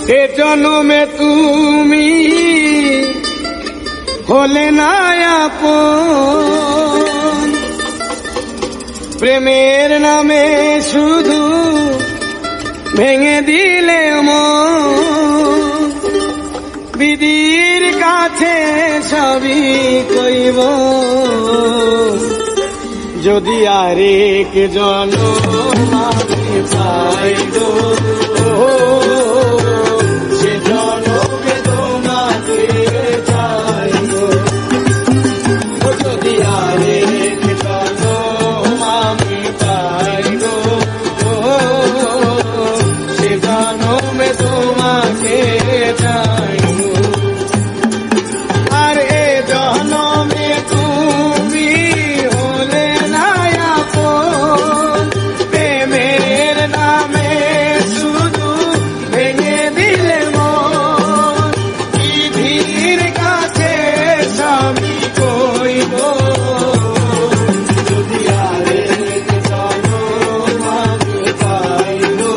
এ জন্মে তুমি হলে না আপন, প্রেমের নামে শুধু ভেঙে দিলে মন। বিধির কাছে সবই কইব, যদি আরেক জন্ম আমি পাই গো, সে জন্মে তোমাকে চাই গো। যদি আরেক জন্ম আমি পাই গো, সে জন্মে তোমাকে চাই গো। আর এ জন্মে তুমি হলে না আপন, প্রেমের নামে শুধু ভেঙে দিলে মন। বিধির কাছে স্বামী কইব, যদি আরেক জন্ম আমি পাই গো,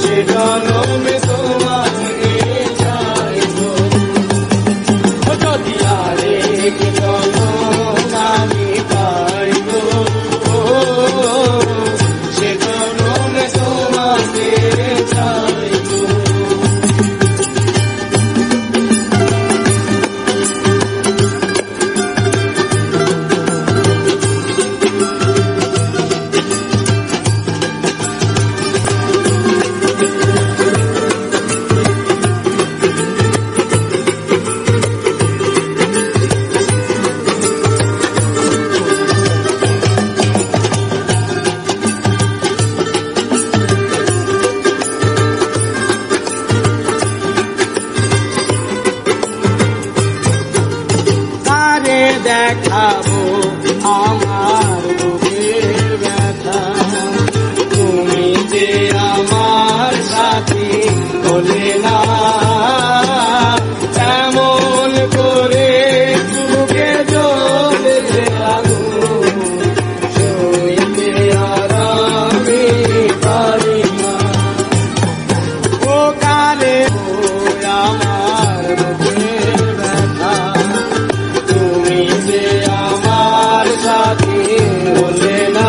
সে জন্মে তোমাকে চাই গো। যদি আরেক জন্ম আমি পাই গো, সে জন্মে তোমাকে চাই গো। তারে দেখাবো আমার বুকের ব্যথা, তুমি যে আমার সাথী হলে না। এমন করে বুকে জ্বলছে আগুন, সইতে আর আমি পারি না। ও কারে ও আমার বুকের ব্যথা, তুমি যে আমার সাথী হলে না।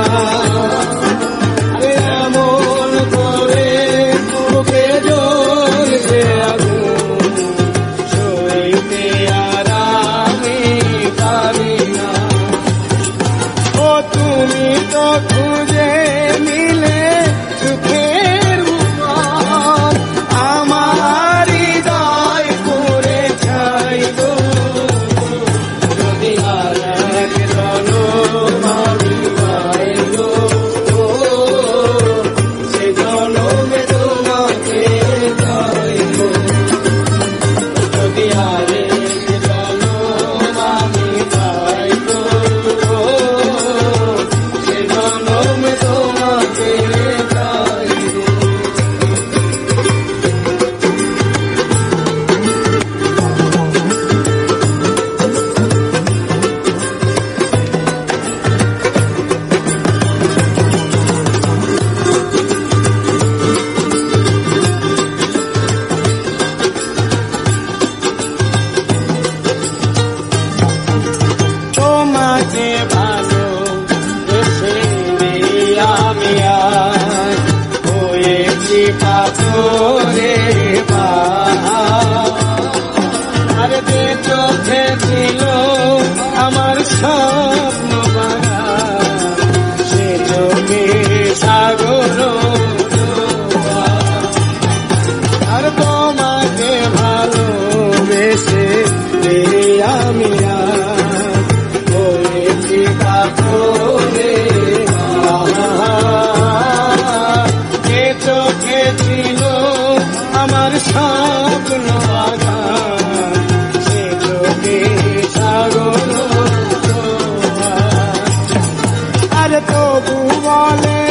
এমন করে বুকে জ্বলছে আগুন, সইতে আর আমি পারি না। ও তুমি তো খুঁজে নিলে সুখের উপায়, আমার হৃদয় করে ছাই গো। যদি আরেক জন্ম আমি পাই গো, সে জন্মে তোমাকে চাই গো। যদি আরেক জন্ম আমি পাই গো, সে জন্মে তোমাকে চাই গো। তোমাকে ভালো বেসে আমি আজ হয়েছি পাথরে আর যে চোখে ছিল আমার স্বপ্ন বাগান, সে চোখে সাগর ডোবা। আর তোমাকে ভালোবেসে আমি আজ হয়েছি পাথরে যে চোখে ছিল আমার স্বপ্ন বাগান, সে চোখে সাগর ডোবা। আর তবু বলে